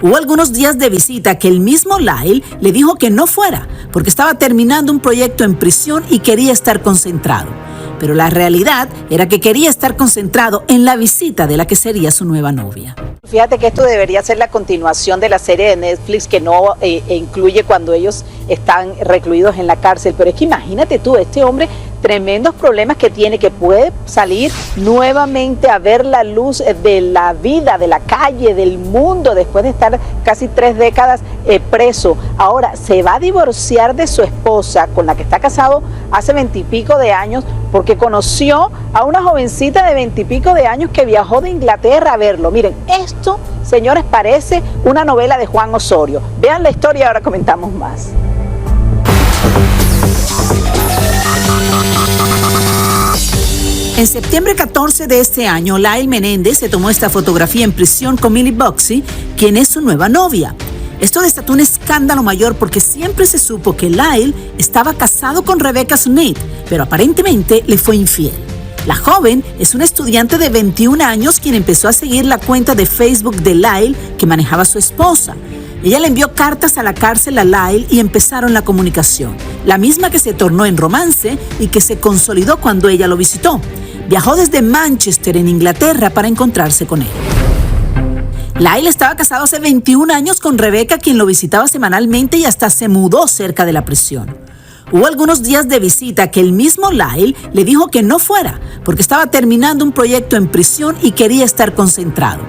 Hubo algunos días de visita que el mismo Lyle le dijo que no fuera, porque estaba terminando un proyecto en prisión y quería estar concentrado. Pero la realidad era que quería estar concentrado en la visita de la que sería su nueva novia. Fíjate que esto debería ser la continuación de la serie de Netflix que no incluye cuando ellos están recluidos en la cárcel. Pero es que imagínate tú, este hombre, tremendos problemas que tiene, que puede salir nuevamente a ver la luz de la vida, de la calle, del mundo, después de estar casi 3 décadas preso. Ahora, se va a divorciar de su esposa, con la que está casado hace 20 y pico de años, porque conoció a una jovencita de 20 y pico de años que viajó de Inglaterra a verlo. Miren, esto, señores, parece una novela de Juan Osorio. Vean la historia y ahora comentamos más. En septiembre 14 de este año, Lyle Menéndez se tomó esta fotografía en prisión con Millie Bugsy, quien es su nueva novia. Esto desató un escándalo mayor porque siempre se supo que Lyle estaba casado con Rebecca Smith, pero aparentemente le fue infiel. La joven es una estudiante de 21 años quien empezó a seguir la cuenta de Facebook de Lyle que manejaba su esposa. Ella le envió cartas a la cárcel a Lyle y empezaron la comunicación, la misma que se tornó en romance y que se consolidó cuando ella lo visitó. Viajó desde Manchester, en Inglaterra, para encontrarse con él. Lyle estaba casado hace 21 años con Rebecca, quien lo visitaba semanalmente y hasta se mudó cerca de la prisión. Hubo algunos días de visita que el mismo Lyle le dijo que no fuera, porque estaba terminando un proyecto en prisión y quería estar concentrado.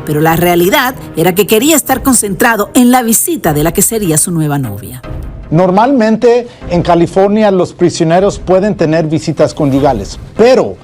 Pero la realidad era que quería estar concentrado en la visita de la que sería su nueva novia. Normalmente en California los prisioneros pueden tener visitas conyugales, pero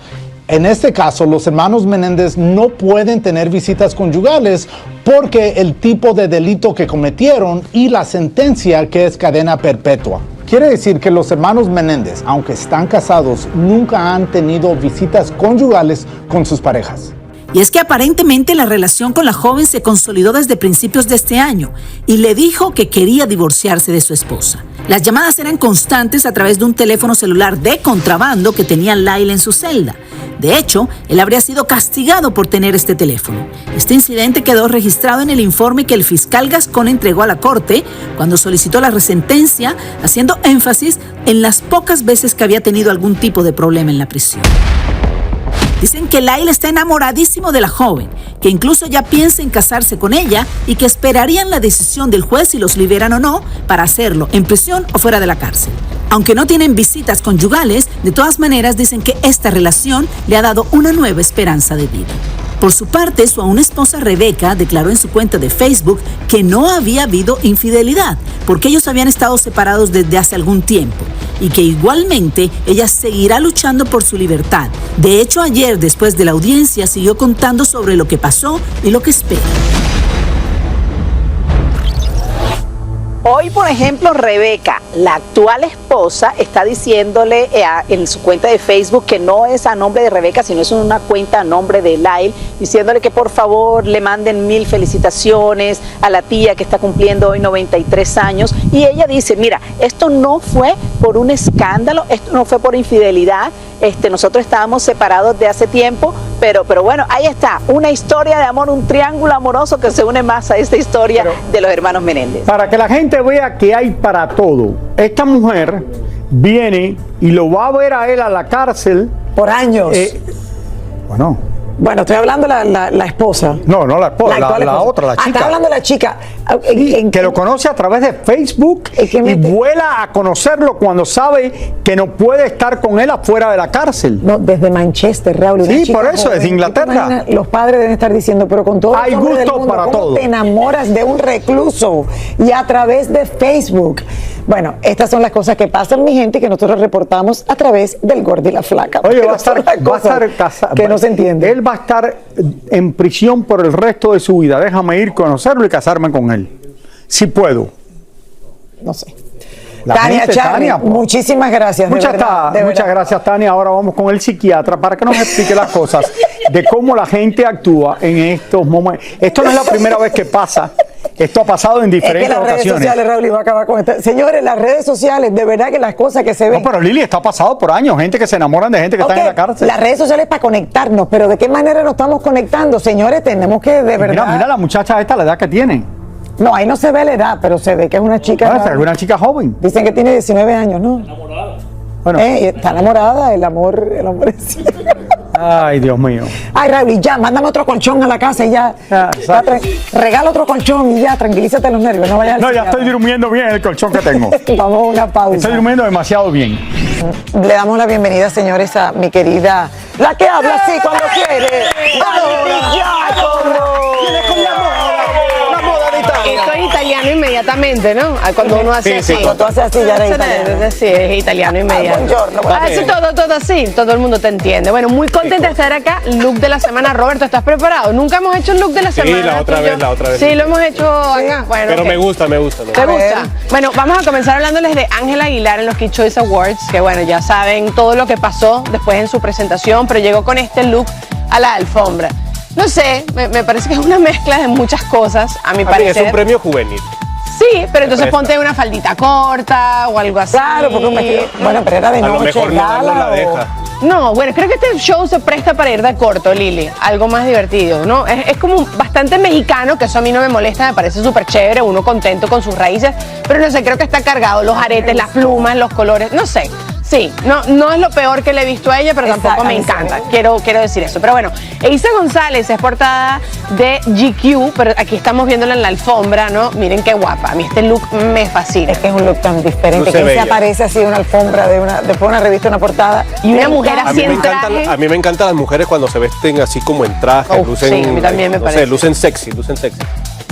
en este caso los hermanos Menéndez no pueden tener visitas conyugales porque el tipo de delito que cometieron y la sentencia, que es cadena perpetua. Quiere decir que los hermanos Menéndez, aunque están casados, nunca han tenido visitas conyugales con sus parejas. Y es que aparentemente la relación con la joven se consolidó desde principios de este año y le dijo que quería divorciarse de su esposa. Las llamadas eran constantes a través de un teléfono celular de contrabando que tenía Lyle en su celda. De hecho, él habría sido castigado por tener este teléfono. Este incidente quedó registrado en el informe que el fiscal Gascón entregó a la corte cuando solicitó la resentencia, haciendo énfasis en las pocas veces que había tenido algún tipo de problema en la prisión. Dicen que Lyle está enamoradísimo de la joven, que incluso ya piensa en casarse con ella y que esperarían la decisión del juez si los liberan o no para hacerlo en prisión o fuera de la cárcel. Aunque no tienen visitas conyugales, de todas maneras dicen que esta relación le ha dado una nueva esperanza de vida. Por su parte, su aún esposa Rebecca declaró en su cuenta de Facebook que no había habido infidelidad, porque ellos habían estado separados desde hace algún tiempo y que igualmente ella seguirá luchando por su libertad. De hecho, ayer, después de la audiencia, siguió contando sobre lo que pasó y lo que espera. Hoy, por ejemplo, Rebecca, la actual esposa, está diciéndole en su cuenta de Facebook que no es a nombre de Rebecca, sino es una cuenta a nombre de Lyle, diciéndole que por favor le manden 1000 felicitaciones a la tía que está cumpliendo hoy 93 años. Y ella dice, mira, esto no fue por un escándalo, esto no fue por infidelidad, nosotros estábamos separados de hace tiempo, pero bueno, ahí está, una historia de amor, un triángulo amoroso que se une más a esta historia de los hermanos Menéndez. Para que la gente vea que hay para todo, esta mujer viene y lo va a ver a él a la cárcel. Por años. Bueno, estoy hablando de la esposa. No la esposa, la otra, la chica. Está hablando de la chica. Que lo conoce a través de Facebook y vuela a conocerlo cuando sabe que no puede estar con él afuera de la cárcel. No, desde Manchester, Raúl. Sí, por eso, desde Inglaterra. Los padres deben estar diciendo, pero con todo hay gusto para todo. ¿Cómo te enamoras de un recluso? Y a través de Facebook. Bueno, estas son las cosas que pasan, mi gente, que nosotros reportamos a través del Gordo y la Flaca. Oye, va a estar casado. Que no se entiende. Él va a estar en prisión por el resto de su vida. Déjame ir, conocerlo y casarme con él. Si puedo. No sé. Tania, muchísimas gracias. Muchas gracias, Tania. Ahora vamos con el psiquiatra para que nos explique las cosas de cómo la gente actúa en estos momentos. Esto no es la primera vez que pasa. Esto ha pasado en diferentes ocasiones. Las redes sociales, Raúl, iba a acabar con esto. Señores, las redes sociales, de verdad que las cosas que se ven. No, pero Lili, esto ha pasado por años. Gente que se enamoran de gente que está en la cárcel. Las redes sociales para conectarnos, pero ¿de qué manera nos estamos conectando? Señores, tenemos que, de verdad. Mira la muchacha esta, la edad que tiene. No, ahí no se ve la edad, pero se ve que es una chica. Es una chica joven. Dicen que tiene 19 años, ¿no? Bueno. Está enamorada, el amor es... Ay, Dios mío. Ay, Raúl, ya, mándame otro colchón a la casa y ya. Regala otro colchón y ya, tranquilízate los nervios. No vayas. No, ya estoy durmiendo bien en el colchón que tengo. Vamos a una pausa. Estoy durmiendo demasiado bien. Le damos la bienvenida, señores, a mi querida, la que habla así cuando quiere. Esto es italiano inmediatamente, ¿no? Cuando uno hace así. Cuando tú haces así, ya eres italiano. Sí, es italiano inmediato. Buongiorno, Hace todo así, todo el mundo te entiende. Bueno, muy contenta de estar acá. Look de la semana. Roberto, ¿estás preparado? Nunca hemos hecho un look de la semana. Sí, la otra vez. Sí, lo hemos hecho acá. Bueno, pero okay. me gusta. ¿Te gusta? Bueno, vamos a comenzar hablándoles de Ángela Aguilar en los Kids Choice Awards, que bueno, ya saben todo lo que pasó después en su presentación, pero llegó con este look a la alfombra. No sé, me parece que es una mezcla de muchas cosas, a mi parecer. Es un premio juvenil. Sí, pero entonces ponte una faldita corta o algo así. Claro, porque un vestido. Bueno, pero era de A lo noche, mejor no la deja. No, bueno, creo que este show se presta para ir de corto, Lili. Algo más divertido, ¿no? Es como bastante mexicano, que eso a mí no me molesta, me parece súper chévere, uno contento con sus raíces, pero no sé, creo que está cargado, los aretes, las plumas, los colores, no sé. Sí, no es lo peor que le he visto a ella, pero tampoco me encanta. Quiero decir eso. Pero bueno, Eiza González es portada de GQ, pero aquí estamos viéndola en la alfombra, ¿no? Miren qué guapa. A mí este look me fascina. Es que es un look tan diferente, que se aparece así en una alfombra, después de una revista, una portada. Y una mujer así en traje. A mí me encantan las mujeres cuando se visten así como en traje, lucen, sí, a mí también me parece. Lucen sexy.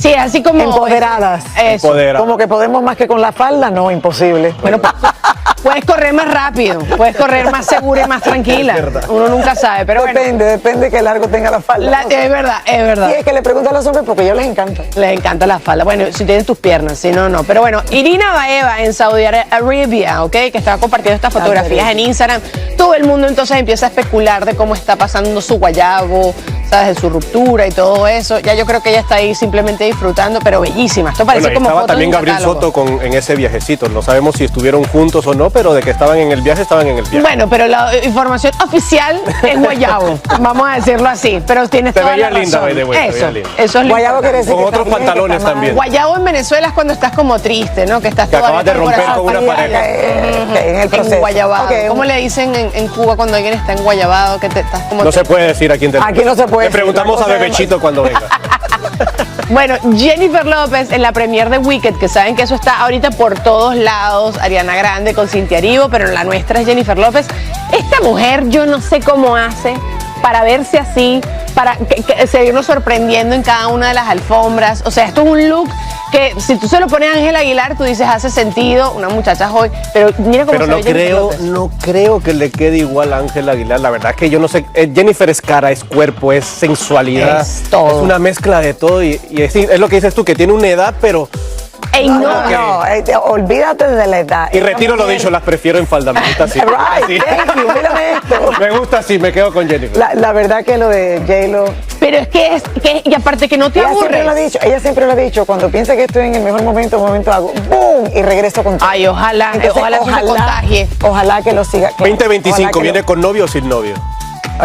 Sí, así como... Empoderadas. Eso. Empoderadas. Como que podemos más que con la falda, no, imposible. Bueno, puedes correr más rápido, puedes correr más segura y más tranquila. Uno nunca sabe, pero bueno. Depende que largo tenga la falda. Es verdad. Y es que le pregunto a los hombres porque a ellos les encanta. Les encanta la falda. Bueno, si tienen tus piernas, si no, no. Pero bueno, Irina Baeva en Saudi Arabia, ¿ok? Que estaba compartiendo estas fotografías en Instagram. Todo el mundo entonces empieza a especular de cómo está pasando su guayabo, ¿sabes? De su ruptura y todo eso. Ya yo creo que ella está ahí simplemente disfrutando, pero bellísima. Esto parece como estaba foto también de un Gabriel catálogo. Soto en ese viajecito. No sabemos si estuvieron juntos o no, pero de que estaban en el viaje, estaban en el viaje. Bueno, pero la información oficial es guayabo, vamos a decirlo así. Pero tienes toda la razón. Linda, eso es lo Guayabo quiere decir con que otros está bien, pantalones que está también. Guayabo en Venezuela es cuando estás como triste, ¿no? Que estás Que acabas de romper corazón con una partido. pareja. en el proceso. Enguayabado. Okay. ¿Cómo le dicen en Cuba cuando alguien está enguayabado? Que te estás como No se puede decir aquí en Aquí no se puede Le preguntamos decir, a Bebechito cuando venga. Bueno, Jennifer López en la premiere de Wicked, que saben que eso está ahorita por todos lados, Ariana Grande con Cynthia Erivo, pero la nuestra es Jennifer López. Esta mujer yo no sé cómo hace para verse así, para seguirnos sorprendiendo en cada una de las alfombras. O sea, esto es un look que si tú se lo pones a Ángela Aguilar, tú dices hace sentido, una muchacha joven, pero mira cómo Pero se ve Jennifer López. no creo que le quede igual a Ángela Aguilar. La verdad es que yo no sé. Jennifer es cara, es cuerpo, es sensualidad. Es todo. Es una mezcla de todo. Y es lo que dices tú, que tiene una edad, pero. Olvídate de la edad. Y retiro lo dicho, las prefiero en falda. Me gusta así. Right, thank you, mírame esto. Me gusta así, me quedo con Jennifer. La verdad que lo de J-Lo. Pero es que y aparte que no te aburres. Ella siempre lo ha dicho, cuando piensa que estoy en el mejor momento hago ¡boom! Y regreso con todo. Ay, ojalá eso se contagie. Ojalá que lo siga. 2025, ¿viene con novio o sin novio?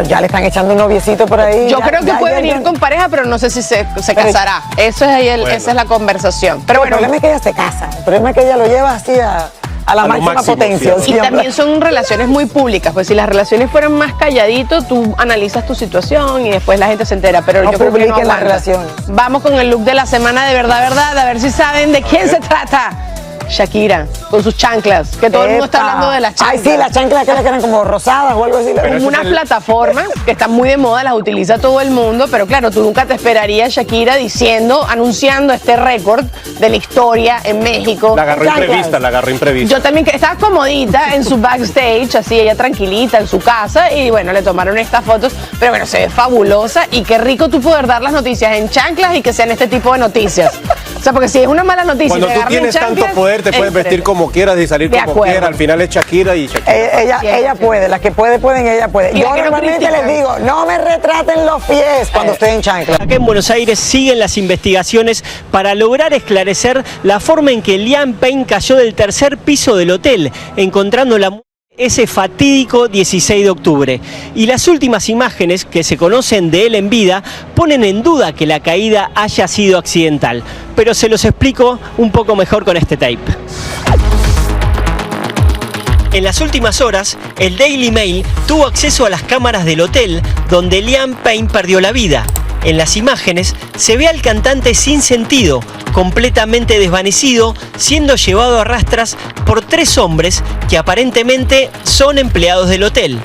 Ya le están echando un noviecito por ahí. Yo creo que puede venir con pareja, pero no sé si se casará. Eso es ahí esa es la conversación. Pero bueno, el problema es que ella se casa. El problema es que ella lo lleva así a la máxima potencia. Y también son relaciones muy públicas, pues si las relaciones fueran más calladitos, tú analizas tu situación y después la gente se entera, pero no yo creo que no publiquen las aguanta. relaciones. Vamos con el look de la semana de verdad, a ver si saben de quién se trata. Shakira, con sus chanclas, que todo el mundo está hablando de las chanclas. Ay, sí, las chanclas aquellas que eran como rosadas o algo así. Como unas plataformas que están muy de moda, las utiliza todo el mundo, pero claro, tú nunca te esperarías Shakira anunciando este récord de la historia en México. La agarró imprevista. Yo también, que estaba comodita en su backstage, así ella tranquilita en su casa, y bueno, le tomaron estas fotos, pero bueno, se ve fabulosa y qué rico tú poder dar las noticias en chanclas y que sean este tipo de noticias. O sea, porque si es una mala noticia, cuando tú tienes tanto poder, te puedes vestir como quieras y salir como quieras. Al final es Shakira y Shakira. Ella puede, las que pueden, ella puede. Yo normalmente les digo, no me retraten los pies cuando estoy en chancla. Acá en Buenos Aires siguen las investigaciones para lograr esclarecer la forma en que Liam Payne cayó del tercer piso del hotel, encontrando la ese fatídico 16 de octubre. Y las últimas imágenes que se conocen de él en vida ponen en duda que la caída haya sido accidental. Pero se los explico un poco mejor con este tape. En las últimas horas, el Daily Mail tuvo acceso a las cámaras del hotel donde Liam Payne perdió la vida. En las imágenes se ve al cantante sin sentido, completamente desvanecido, siendo llevado a rastras por 3 hombres que aparentemente son empleados del hotel.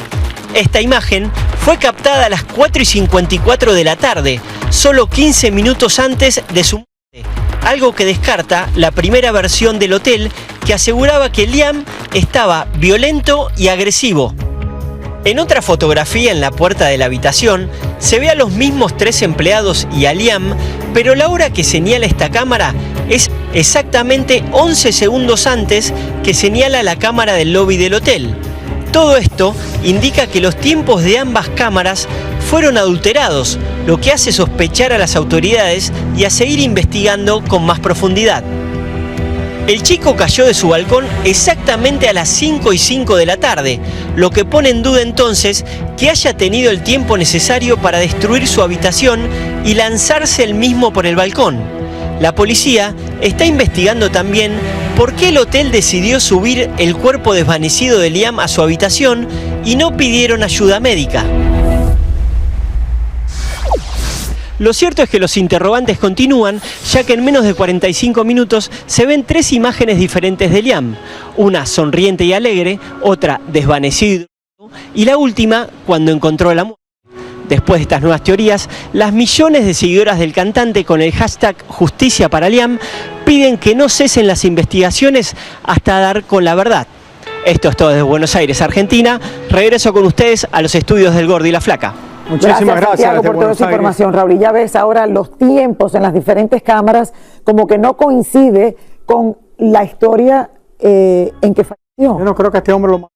Esta imagen fue captada a las 4:54 de la tarde, solo 15 minutos antes de su muerte, algo que descarta la primera versión del hotel que aseguraba que Liam estaba violento y agresivo. En otra fotografía en la puerta de la habitación se ve a los mismos 3 empleados y a Liam, pero la hora que señala esta cámara es exactamente 11 segundos antes que señala la cámara del lobby del hotel. Todo esto indica que los tiempos de ambas cámaras fueron adulterados, lo que hace sospechar a las autoridades y a seguir investigando con más profundidad. El chico cayó de su balcón exactamente a las 5:05 de la tarde, lo que pone en duda entonces que haya tenido el tiempo necesario para destruir su habitación y lanzarse él mismo por el balcón. La policía está investigando también por qué el hotel decidió subir el cuerpo desvanecido de Liam a su habitación y no pidieron ayuda médica. Lo cierto es que los interrogantes continúan, ya que en menos de 45 minutos se ven 3 imágenes diferentes de Liam. Una sonriente y alegre, otra desvanecido y la última cuando encontró la muerte. Después de estas nuevas teorías, las millones de seguidoras del cantante con el hashtag Justicia para Liam piden que no cesen las investigaciones hasta dar con la verdad. Esto es todo desde Buenos Aires, Argentina. Regreso con ustedes a los estudios del Gordo y la Flaca. Muchísimas gracias Santiago, por toda esa información, Raúl. Y ya ves ahora los tiempos en las diferentes cámaras como que no coincide con la historia en que falleció. Yo no creo que este hombre lo mató.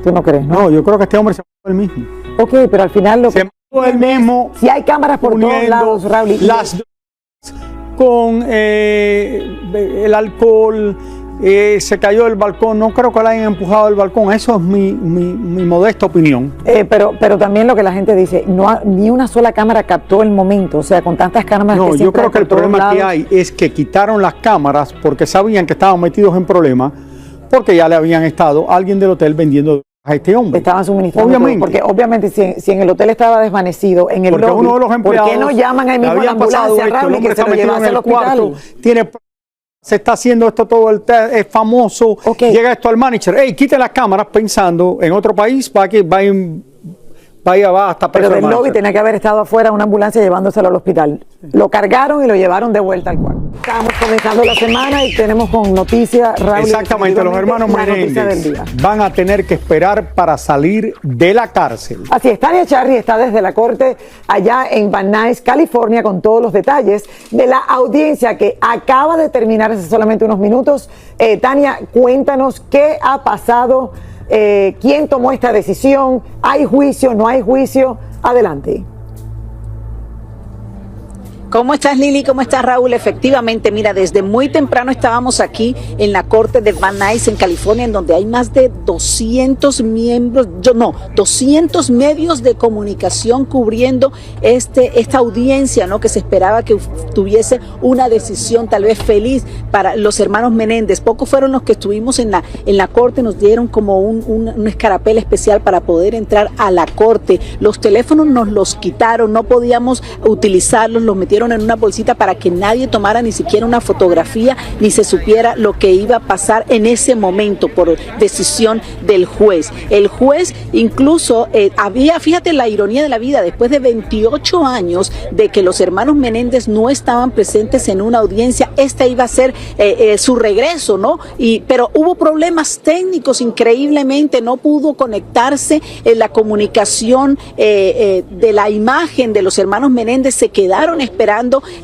¿Tú no crees? No, yo creo que este hombre se mató él mismo. Ok, pero al final lo se mató él mismo. Si hay cámaras por todos lados, Raúl. Las con el alcohol. Se cayó del balcón, no creo que la hayan empujado del balcón, eso es mi modesta opinión. Pero también lo que la gente dice, ni una sola cámara captó el momento, o sea, con tantas cámaras. No, yo creo que el problema que hay es que quitaron las cámaras porque sabían que estaban metidos en problemas, porque ya le habían estado alguien del hotel vendiendo a este hombre. Estaban suministrando. Obviamente. Porque obviamente si en el hotel estaba desvanecido, en el porque lobby, uno de los empleados, ¿por qué no llaman ahí mismo a la ambulancia, Raúl, y que se lo llevase al hospital? Se está haciendo esto todo, es famoso. Llega esto al manager, hey, quite las cámaras, pensando en otro país, va hasta preso. Pero del lobby tenía que haber estado afuera una ambulancia llevándoselo al hospital. Sí. Lo cargaron y lo llevaron de vuelta al cuarto. Estamos comenzando la semana y tenemos con noticias, Raúl. Exactamente, los hermanos Menéndez van a tener que esperar para salir de la cárcel. Así es, Tania Charry está desde la corte allá en Van Nuys, California, con todos los detalles de la audiencia que acaba de terminar hace solamente unos minutos. Tania, cuéntanos qué ha pasado. ¿Quién tomó esta decisión? ¿Hay juicio? ¿No hay juicio? Adelante. ¿Cómo estás, Lili? ¿Cómo estás, Raúl? Efectivamente, mira, desde muy temprano estábamos aquí en la corte de Van Nuys, en California, en donde hay más de 200 200 medios de comunicación cubriendo esta audiencia, ¿no? Que se esperaba que tuviese una decisión tal vez feliz para los hermanos Menéndez. Pocos fueron los que estuvimos en la corte, nos dieron como un escarapel especial para poder entrar a la corte. Los teléfonos nos los quitaron, no podíamos utilizarlos, los metieron en una bolsita para que nadie tomara ni siquiera una fotografía ni se supiera lo que iba a pasar en ese momento por decisión del juez. El juez incluso fíjate la ironía de la vida, después de 28 años de que los hermanos Menéndez no estaban presentes en una audiencia, esta iba a ser su regreso, ¿no? Pero hubo problemas técnicos, increíblemente no pudo conectarse la comunicación de la imagen de los hermanos Menéndez, se quedaron esperando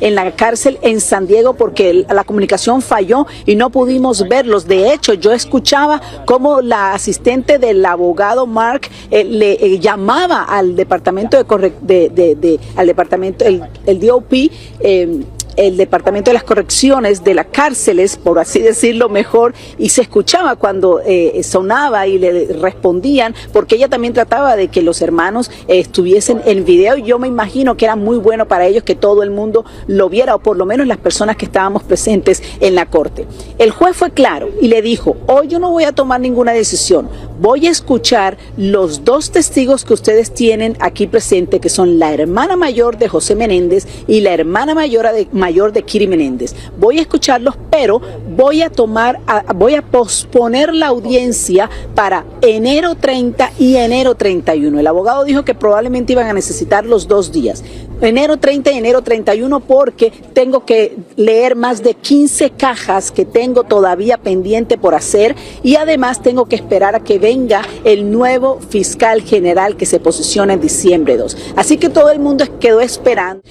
en la cárcel en San Diego porque la comunicación falló y no pudimos verlos. De hecho, yo escuchaba cómo la asistente del abogado Mark le llamaba al departamento al departamento, el DOP, el Departamento de las Correcciones de las cárceles, por así decirlo mejor, y se escuchaba cuando sonaba y le respondían, porque ella también trataba de que los hermanos estuviesen en video, y yo me imagino que era muy bueno para ellos que todo el mundo lo viera, o por lo menos las personas que estábamos presentes en la corte. El juez fue claro y le dijo: hoy yo no voy a tomar ninguna decisión, voy a escuchar los dos testigos que ustedes tienen aquí presentes, que son la hermana mayor de José Menéndez y la hermana mayor de Kiri Menéndez. Voy a escucharlos, pero voy a posponer la audiencia para enero 30 y enero 31. El abogado dijo que probablemente iban a necesitar los 2 días, enero 30 y enero 31, porque tengo que leer más de 15 cajas que tengo todavía pendiente por hacer, y además tengo que esperar a que venga el nuevo fiscal general que se posiciona en diciembre 2. Así que todo el mundo quedó esperando.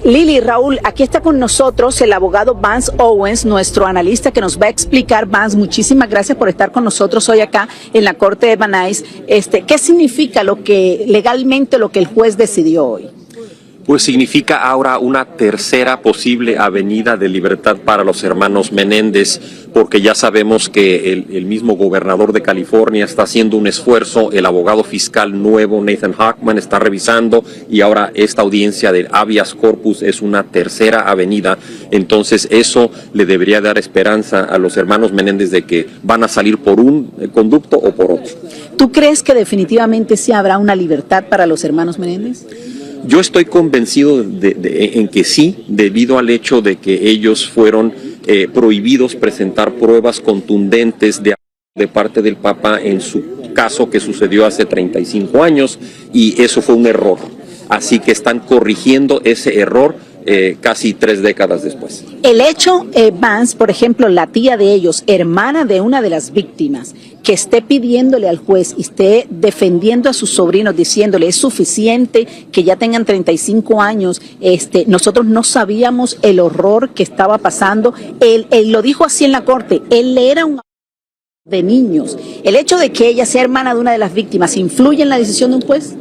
Lili, Raúl, aquí está con nosotros el abogado Vance Owens, nuestro analista, que nos va a explicar. Vance, muchísimas gracias por estar con nosotros hoy acá en la Corte de Van Nuys. ¿Qué significa legalmente lo que el juez decidió hoy? Pues significa ahora una tercera posible avenida de libertad para los hermanos Menéndez, porque ya sabemos que el mismo gobernador de California está haciendo un esfuerzo, el abogado fiscal nuevo Nathan Hochman está revisando, y ahora esta audiencia del habeas corpus es una tercera avenida. Entonces eso le debería dar esperanza a los hermanos Menéndez de que van a salir por un conducto o por otro. ¿Tú crees que definitivamente sí habrá una libertad para los hermanos Menéndez? Yo estoy convencido en que sí, debido al hecho de que ellos fueron prohibidos presentar pruebas contundentes de parte del Papa en su caso que sucedió hace 35 años, y eso fue un error. Así que están corrigiendo ese error casi 3 décadas después. El hecho, Vance, por ejemplo, la tía de ellos, hermana de una de las víctimas, que esté pidiéndole al juez y esté defendiendo a sus sobrinos, diciéndole es suficiente que ya tengan 35 años, nosotros no sabíamos el horror que estaba pasando. Él lo dijo así en la corte, él era un de niños. El hecho de que ella sea hermana de una de las víctimas, ¿influye en la decisión de un juez?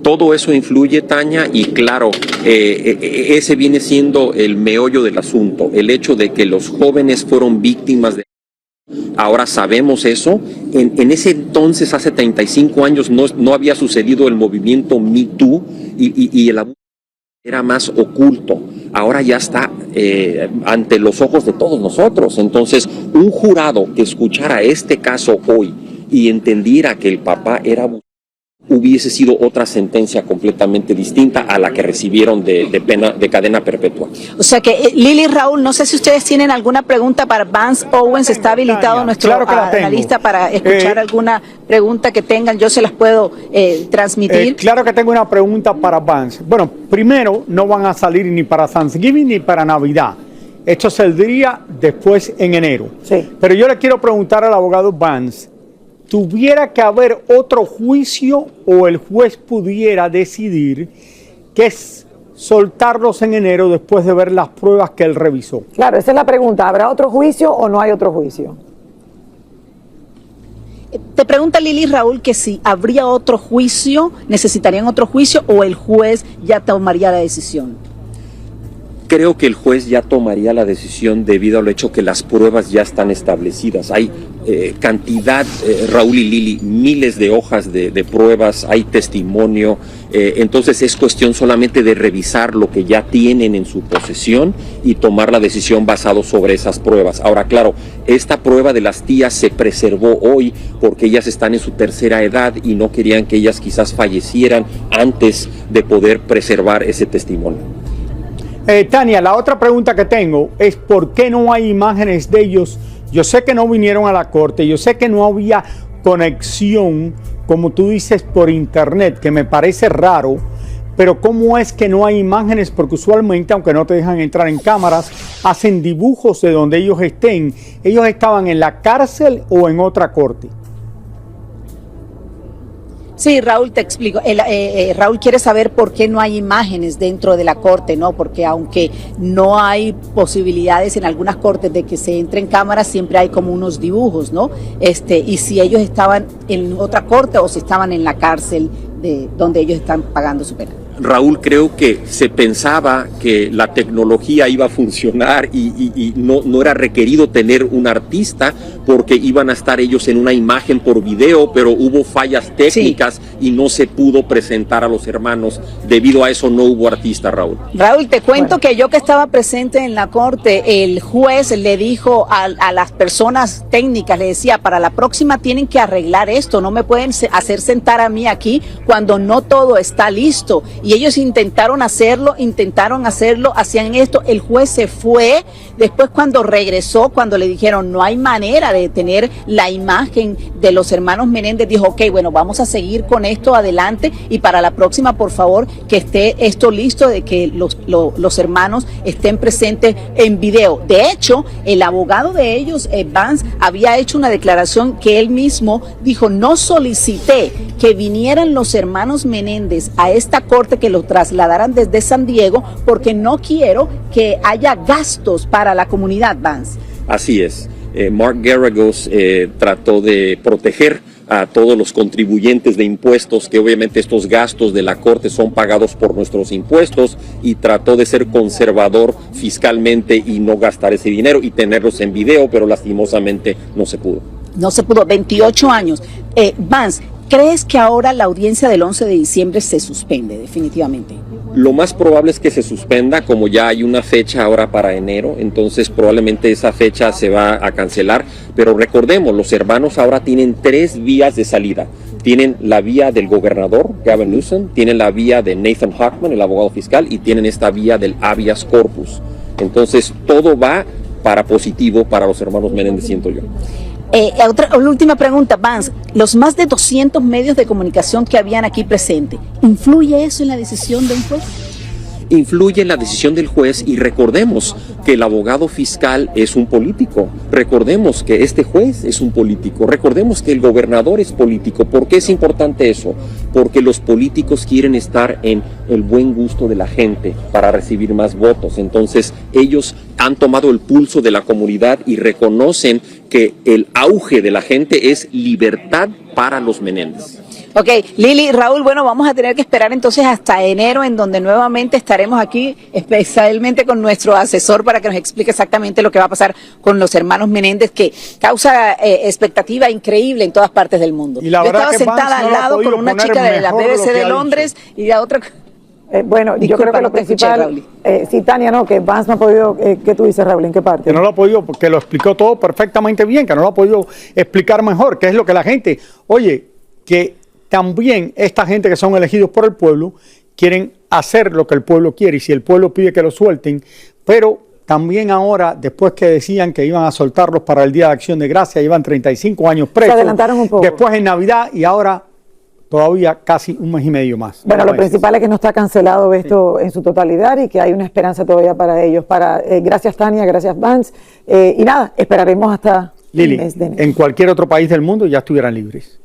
Todo eso influye, Tania, y claro, ese viene siendo el meollo del asunto, el hecho de que los jóvenes fueron víctimas de... Ahora sabemos eso. En ese entonces, hace 35 años, no había sucedido el movimiento Me Too, y el abuso era más oculto. Ahora ya está ante los ojos de todos nosotros. Entonces, un jurado que escuchara este caso hoy y entendiera que el papá era abusador, hubiese sido otra sentencia completamente distinta a la que recibieron de cadena perpetua. O sea que, Lili, Raúl, no sé si ustedes tienen alguna pregunta para Vance Owens. Está habilitado nuestro analista para escuchar alguna pregunta que tengan. Yo se las puedo transmitir. Claro que tengo una pregunta para Vance. Bueno, primero, no van a salir ni para Thanksgiving ni para Navidad. Esto saldría después en enero. Sí. Pero yo le quiero preguntar al abogado Vance, ¿tuviera que haber otro juicio o el juez pudiera decidir que es soltarlos en enero después de ver las pruebas que él revisó? Claro, esa es la pregunta. ¿Habrá otro juicio o no hay otro juicio? Te pregunta Lili, Raúl, que si habría otro juicio, necesitarían otro juicio, o el juez ya tomaría la decisión. Creo que el juez ya tomaría la decisión debido al hecho que las pruebas ya están establecidas. Hay cantidad, Raúl y Lili, miles de hojas de pruebas, hay testimonio. Entonces es cuestión solamente de revisar lo que ya tienen en su posesión y tomar la decisión basado sobre esas pruebas. Ahora, claro, esta prueba de las tías se preservó hoy porque ellas están en su tercera edad y no querían que ellas quizás fallecieran antes de poder preservar ese testimonio. Tania, la otra pregunta que tengo es ¿por qué no hay imágenes de ellos? Yo sé que no vinieron a la corte, yo sé que no había conexión, como tú dices, por internet, que me parece raro, pero ¿cómo es que no hay imágenes? Porque usualmente, aunque no te dejan entrar en cámaras, hacen dibujos de donde ellos estén. ¿Ellos estaban en la cárcel o en otra corte? Sí, Raúl, te explico. Raúl quiere saber por qué no hay imágenes dentro de la corte, ¿no? Porque aunque no hay posibilidades en algunas cortes de que se entre en cámaras, siempre hay como unos dibujos, ¿no? Y si ellos estaban en otra corte o si estaban en la cárcel de donde ellos están pagando su pena. Raúl, creo que se pensaba que la tecnología iba a funcionar y no era requerido tener un artista porque iban a estar ellos en una imagen por video, pero hubo fallas técnicas y no se pudo presentar a los hermanos. Debido a eso no hubo artista, Raúl. Raúl, te cuento que yo que estaba presente en la corte, el juez le dijo a las personas técnicas, le decía, para la próxima tienen que arreglar esto, no me pueden hacer sentar a mí aquí cuando no todo está listo. Y ellos intentaron hacerlo, hacían esto, el juez se fue, después cuando regresó, cuando le dijeron no hay manera de tener la imagen de los hermanos Menéndez, dijo, ok, bueno, vamos a seguir con esto adelante y para la próxima, por favor, que esté esto listo, de que los hermanos estén presentes en video. De hecho, el abogado de ellos, Vance, había hecho una declaración que él mismo dijo, no solicité que vinieran los hermanos Menéndez a esta corte, que lo trasladaran desde San Diego, porque no quiero que haya gastos para la comunidad, Vance. Así es. Mark Geragos trató de proteger a todos los contribuyentes de impuestos, que obviamente estos gastos de la corte son pagados por nuestros impuestos, y trató de ser conservador fiscalmente y no gastar ese dinero y tenerlos en video, pero lastimosamente no se pudo. No se pudo, 28 años. Vance, ¿crees que ahora la audiencia del 11 de diciembre se suspende definitivamente? Lo más probable es que se suspenda, como ya hay una fecha ahora para enero, entonces probablemente esa fecha se va a cancelar, pero recordemos, los hermanos ahora tienen 3 vías de salida. Tienen la vía del gobernador, Gavin Newsom, tienen la vía de Nathan Hochman, el abogado fiscal, y tienen esta vía del habeas corpus. Entonces todo va para positivo para los hermanos Menéndez, siento yo. Otra última pregunta, Vance, los más de 200 medios de comunicación que habían aquí presentes, ¿influye eso en la decisión de un juez? Influye en la decisión del juez, y recordemos que el abogado fiscal es un político, recordemos que este juez es un político, recordemos que el gobernador es político. ¿Por qué es importante eso? Porque los políticos quieren estar en el buen gusto de la gente para recibir más votos. Entonces ellos han tomado el pulso de la comunidad y reconocen que el auge de la gente es libertad para los Menéndez. Ok, Lili, Raúl, bueno, vamos a tener que esperar entonces hasta enero, en donde nuevamente estaremos aquí, especialmente con nuestro asesor, para que nos explique exactamente lo que va a pasar con los hermanos Menéndez, que causa expectativa increíble en todas partes del mundo. Y la Yo verdad estaba que sentada Vance al no lado con una chica de la BBC de Londres y la otra... Bueno, Disculpa, yo creo que lo no te escuché, principal, Raúl. sí, Tania, no, que Vance no ha podido, ¿qué tú dices, Raúl? ¿En qué parte? Que no lo ha podido, porque lo explicó todo perfectamente bien, que no lo ha podido explicar mejor, que es lo que la gente, oye, que también esta gente que son elegidos por el pueblo quieren hacer lo que el pueblo quiere, y si el pueblo pide que lo suelten, pero también ahora, después que decían que iban a soltarlos para el Día de Acción de Gracia, llevan 35 años presos. Se adelantaron un poco. Después en Navidad, y ahora todavía casi un mes y medio más. Bueno, lo principal es que no está cancelado esto en su totalidad y que hay una esperanza todavía para ellos. Gracias, Tania, gracias, Vance. Y nada, esperaremos hasta Lili, el mes de enero. en cualquier otro país del mundo ya estuvieran libres.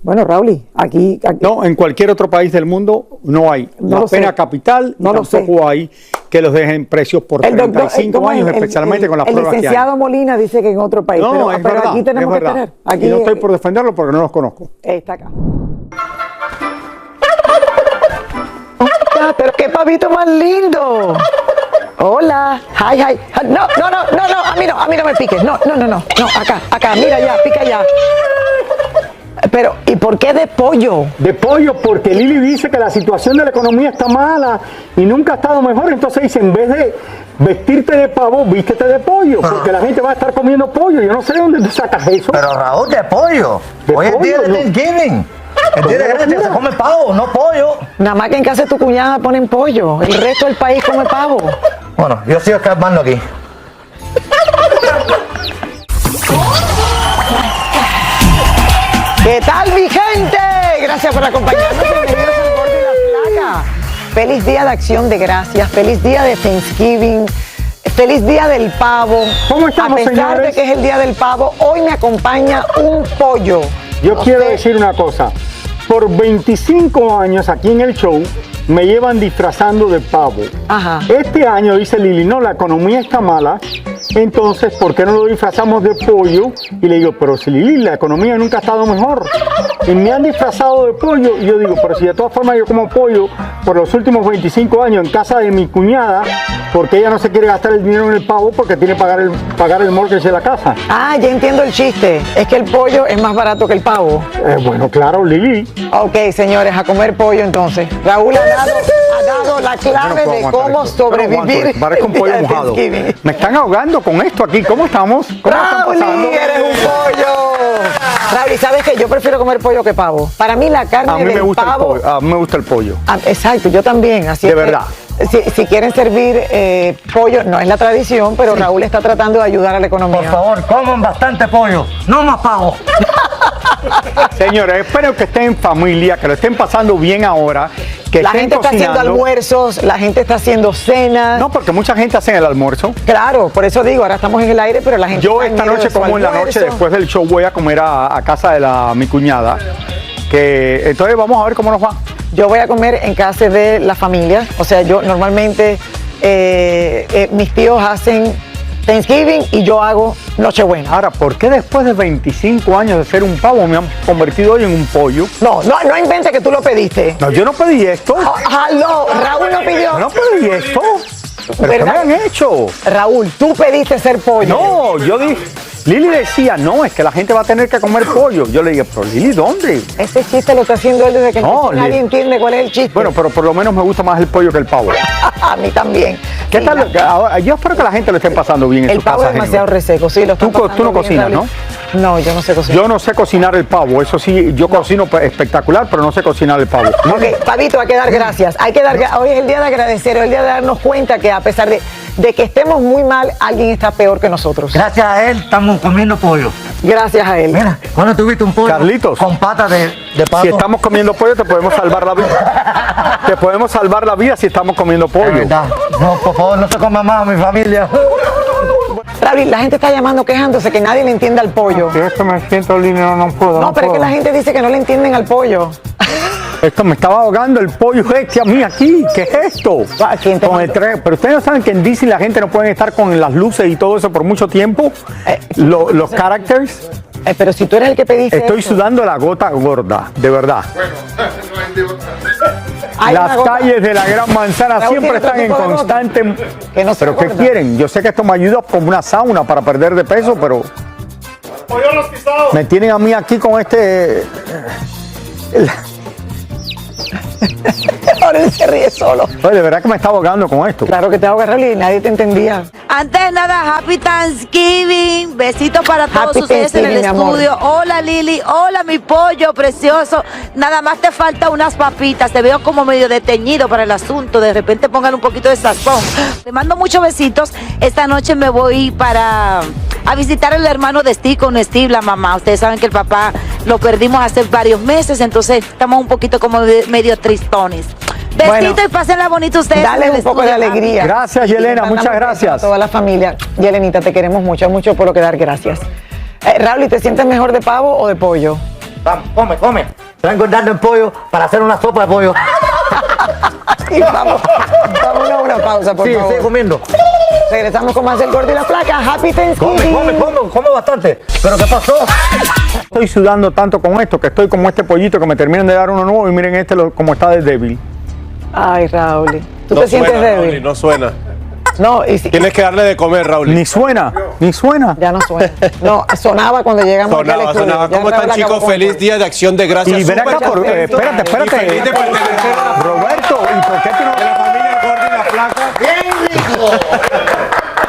Bueno, Raúl, aquí... No, en cualquier otro país del mundo no hay. No La lo pena sé. capital, No y lo tampoco hay que los dejen presos por 35 años, especialmente con las pruebas que hay. El licenciado Molina dice que en otro país, No, pero verdad, aquí tenemos que verdad. tener. Aquí Y no estoy por defenderlo porque no los conozco. está acá. Pero qué pavito más lindo. Hola. Hi, hi. No, a mí no me piques. No, acá, mira ya, pica ya. Pero, ¿y por qué de pollo? De pollo, porque Lili dice que la situación de la economía está mala y nunca ha estado mejor. Entonces dice, en vez de vestirte de pavo, vístete de pollo, porque la gente va a estar comiendo pollo. Yo no sé de dónde tú sacas eso. Pero Raúl, de pollo. De Hoy es pollo, día de no. Thanksgiving. El día de gracia se come pavo, no pollo. Nada más que en casa de tu cuñada ponen pollo. El resto del país come pavo. Bueno, yo sigo escapando aquí. ¿Qué tal, mi gente? Gracias por acompañarnos. Bienvenidos al Gordo y la Flaca. Feliz Día de Acción de Gracias. Feliz Día de Thanksgiving. Feliz Día del Pavo. ¿Cómo estamos, A pesar señores? de que es el Día del Pavo, hoy me acompaña un pollo. Yo quiero sé. decir una cosa. Por 25 años aquí en el show me llevan disfrazando de pavo. Ajá. Este año dice Lili, no, la economía está mala Entonces, ¿por qué no lo disfrazamos de pollo? Y le digo, pero si Lili, la economía nunca ha estado mejor. Y me han disfrazado de pollo. Y yo digo, pero si de todas formas yo como pollo por los últimos 25 años en casa de mi cuñada, porque ella no se quiere gastar el dinero en el pavo porque tiene que pagar el mortgage de la casa. Ah, ya entiendo el chiste. Es que el pollo es más barato que el pavo. Bueno, claro, Lili. Ok, señores, a comer pollo entonces. Raúl ha dado la clave de cómo sobrevivir. Parezco un el día pollo de mojado. Thanksgiving. Me están ahogando con esto aquí. ¿Cómo estamos? ¿Cómo están pasando? Raúl, eres un pollo. Raúl, ¿sabes qué? Yo prefiero comer pollo que pavo. Para mí la carne A mí me del gusta pavo... el pollo. A mí me gusta el pollo. Exacto, yo también. Así De es que, verdad. Si quieren servir pollo, no es la tradición, pero Raúl está tratando de ayudar a la economía. Por favor, coman bastante pollo, no más pavo. Señores, espero que estén en familia, que lo estén pasando bien ahora, que La estén gente está haciendo cocinando. almuerzos, la gente está haciendo cenas. No, porque mucha gente hace el almuerzo. Claro, por eso digo, ahora estamos en el aire, pero la gente Yo está en esta medio noche de su como en la noche, almuerzo. después del show voy a comer a casa de mi cuñada. Entonces vamos a ver cómo nos va. Yo voy a comer en casa de la familia. O sea, yo normalmente, mis tíos hacen Thanksgiving y yo hago Nochebuena. Ahora, ¿por qué después de 25 años de ser un pavo me han convertido hoy en un pollo? No inventes que tú lo pediste. No, yo no pedí esto. Aló, Raúl no pidió. Yo no pedí esto. ¿Pero qué me ¿Verdad? han hecho? Raúl, tú pediste ser pollo. No, yo dije... Lili decía, no, es que la gente va a tener que comer pollo. Yo le dije, pero Lili, ¿dónde? Ese chiste lo está haciendo él desde que No, empezó. Nadie entiende cuál es el chiste. Bueno, pero por lo menos me gusta más el pollo que el pavo. A mí también. ¿Qué Sí, tal? Ahora, yo espero que la gente lo esté pasando bien en El su pavo casa. es demasiado Henry. reseco, sí, lo están Tú no pasando bien, cocinas, Raúl. No, yo no sé cocinar. Yo no sé cocinar el pavo, eso sí, yo cocino espectacular, pero no sé cocinar el pavo. Ok, Pavito, hay que dar gracias. Hoy es el día de agradecer, hoy es el día de darnos cuenta que a pesar de que estemos muy mal, alguien está peor que nosotros. Gracias a él estamos comiendo pollo. Gracias a él. Mira, ¿cuándo tuviste un pollo? Carlitos. Con patas de pato. Si estamos comiendo pollo, te podemos salvar la vida. Te podemos salvar la vida si estamos comiendo De pollo. verdad. No, por favor, no se coma más a mi familia. Raúl, la gente está llamando quejándose que nadie le entiende al pollo. Si es que me siento lindo, no puedo. No, pero es que la gente dice que no le entienden al pollo. Esto me estaba ahogando el pollo este a mí aquí. ¿Qué es esto? ¿Quién te Con el mandó? pero ustedes no saben que en Disney la gente no puede estar con las luces y todo eso por mucho tiempo. Los characters. Pero si tú eres el que pediste Estoy eso, sudando la gota gorda, de verdad. hay una Las gota. calles de la Gran Manzana Raúl, siempre ¿tiene otro están en tipo de gota? constante... Que no se ¿Pero qué gorda. quieren? Yo sé que esto me ayuda como una sauna para perder de peso, pero... Me tienen a mí aquí con este... Ahora él se ríe solo. Oye, de verdad que me está ahogando con esto. Claro que te ahogas, Raúl, y nadie te entendía. Antes de nada, Happy Thanksgiving. Besitos para todos Happy ustedes en el Thanksgiving, mi amor. estudio. Hola Lili, hola mi pollo precioso. Nada más te falta unas papitas. Te veo como medio deteñido para el asunto. De repente pongan un poquito de sazón. Te mando muchos besitos. Esta noche me voy a visitar al hermano de Steve con Steve, la mamá. Ustedes saben que el papá lo perdimos hace varios meses, entonces estamos un poquito como medio tristones. Besitos Bueno, y pásenla bonito ustedes. Dale en el un poco de estudio. alegría. Gracias, Y Yelena, mandamos muchas besos gracias. A toda la familia. Yelenita, te queremos mucho, mucho por lo que dar gracias. Raúl, ¿y te sientes mejor de pavo o de pollo? Vamos, come. Estoy engordando el pollo para hacer una sopa de pollo. Y vámonos a una pausa, por Sí, favor. sigue comiendo. Regresamos con más del Gordo y la Flaca. Happy Thanksgiving. Come bastante. ¿Pero qué pasó? Estoy sudando tanto con esto que estoy como este pollito que me terminan de dar uno nuevo y miren este como está de débil. Ay, Raúl. ¿Tú No te sientes suena, débil? Raúl, no suena. No, y si, Tienes que darle de comer, Raúl. Ni suena, ni suena. ya no suena. No, sonaba cuando llegamos aquí al Sonaba, estudio. sonaba. Ya ¿Cómo Raúl están, acabó chicos? con- Feliz Día de Acción de Gracias. Y ven acá, Súper contento. espérate. Y feliz de pertenecer a la Roberto, ¿y por qué tú no, de la familia Gordo y la Flaca.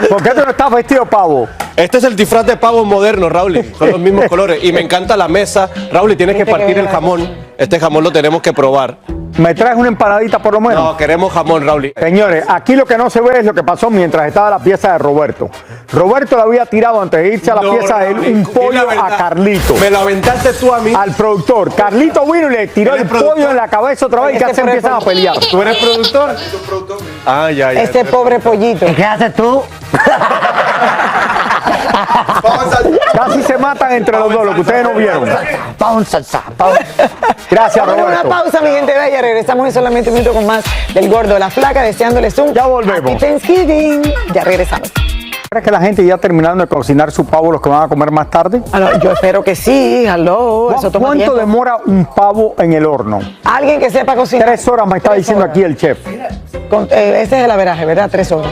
por qué tú no estás vestido pavo? Este es el disfraz de pavo moderno, Raúl. Son los mismos colores. Y me encanta la mesa. Raúl, tienes que Viste que partir bien el la jamón. Este jamón lo tenemos que probar. ¿Me traes una empanadita por lo menos? No, queremos jamón, Raúl. Señores, aquí lo que no se ve es lo que pasó mientras estaba la pieza de Roberto. Roberto le había tirado antes de irse a la No, pieza de él Raúl, un di la pollo verdad. a Carlito. Me lo aventaste tú a mí. Al productor. Carlito vino y le tiró ¿Eres el productor? pollo en la cabeza otra vez y Este casi fue el empiezan a pelear. ¿Tú eres productor? Ah, ya. Este pobre pollito. ¿Qué haces tú? Casi se matan entre los dos, lo que ustedes no vieron. Pau salsa. Gracias, Vamos a una Roberto. pausa, mi gente bella. Regresamos en solamente un minuto con más del Gordo, la Flaca, deseándoles un Ya volvemos. Happy Thanksgiving. Ya regresamos. ¿Crees que la gente ya terminaron de cocinar su pavo, los que van a comer más tarde? Yo espero que sí, eso toma ¿Cuánto tiempo. demora un pavo en el horno? Alguien que sepa cocinar. 3 horas me está 3 diciendo horas. aquí el chef. Ese es el averaje, ¿verdad? 3 horas.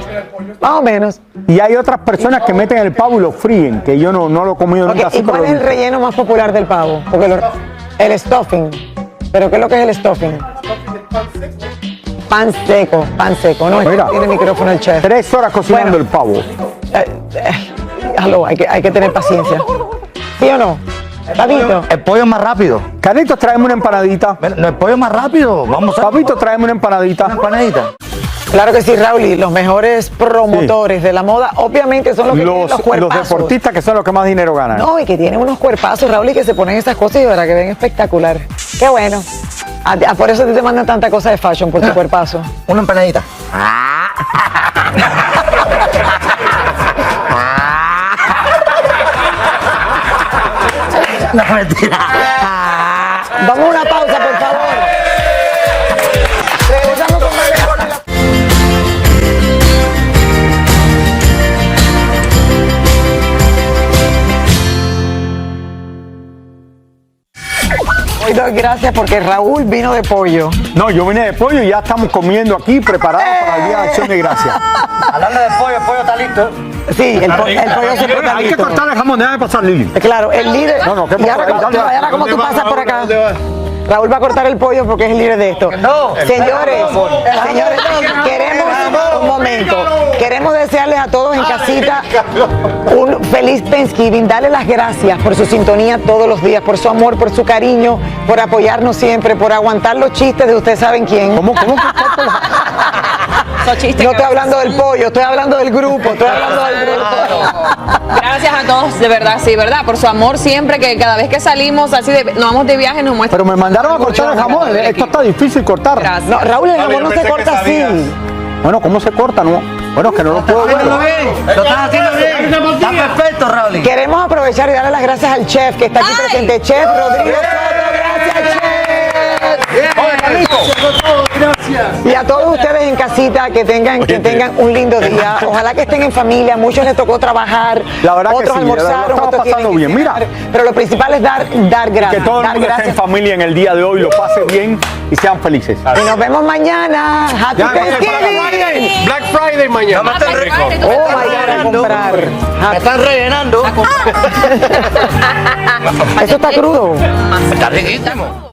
Más o menos. Y hay otras personas que meten el pavo y lo fríen, que yo no lo he comido Ok, nunca así. ¿y cuál pero es lo el he visto. relleno más popular del pavo? Porque el stuffing. ¿Pero qué es lo que es el stuffing? Pan seco, ¿no? Mira. Tiene el micrófono el chef. 3 horas cocinando Bueno. el pavo. Hay que tener paciencia. ¿Sí o no? Papito. El pollo es más rápido. Carlitos, tráeme una empanadita. No, el pollo es más rápido. Vamos a Papito, tráeme una empanadita. una empanadita. Claro que sí, Raúl, y los mejores promotores de la moda, obviamente, son los que tienen los Los cuerpazos. deportistas que son los que más dinero ganan. No, y que tienen unos cuerpazos, Raúl, y que se ponen esas cosas y de verdad que ven espectacular. Qué bueno. Por eso te mandan tanta cosa de fashion, por tu cuerpazo. Una empanadita. No, mentira. Vamos a una pausa, por favor. Regresamos con más. Hoy doy gracias porque Raúl vino de pollo. No, yo vine de pollo y ya estamos comiendo aquí, preparados para el Día de Acción de Gracias. Hablando de pollo, el pollo está listo. Sí, el pollo se Hay que listo. cortar el jamón, déjame pasar, Lili. Claro, el líder. No, ¿qué y ahora, pasa? ahora como tú pasas por acá. Raúl va a cortar el pollo porque es el líder de esto. No. Señores, queremos un momento. Queremos desearles a todos en casita un feliz Thanksgiving. Darle las gracias por su sintonía todos los días, por su amor, por su cariño, por apoyarnos siempre, por aguantar los chistes de ustedes saben quién. ¿Cómo? No estoy hablando del pollo, estoy hablando del grupo, Gracias a todos, de verdad, sí, ¿verdad? Por su amor siempre, que cada vez que salimos así, nos vamos de viaje, nos muestran. Pero me mandaron a cortar el jamón. Esto está difícil cortar. Gracias. No, Raúl, el jamón no se corta así. Bueno, ¿cómo se corta? No. Bueno, es que no lo puedo ver. Lo estás haciendo bien. Está perfecto, Raúl. Queremos aprovechar y darle las gracias al chef que está aquí presente, Chef Rodrigo Soto. Gracias, chef. Y a todos ustedes en casita que tengan un lindo día. Ojalá que estén en familia. Muchos les tocó trabajar, La verdad que otros sí, almorzaron, estamos otros tienen pasando que bien. Mira. cenar. Pero lo principal es dar gracias. Que todo el dar mundo esté en gracias. familia en el día de hoy, lo pase bien y sean felices. Y nos vemos mañana. Happy Thanksgiving. Black Friday mañana. Oh, vayan a comprar. Me están rellenando. Eso está crudo. Está riquísimo.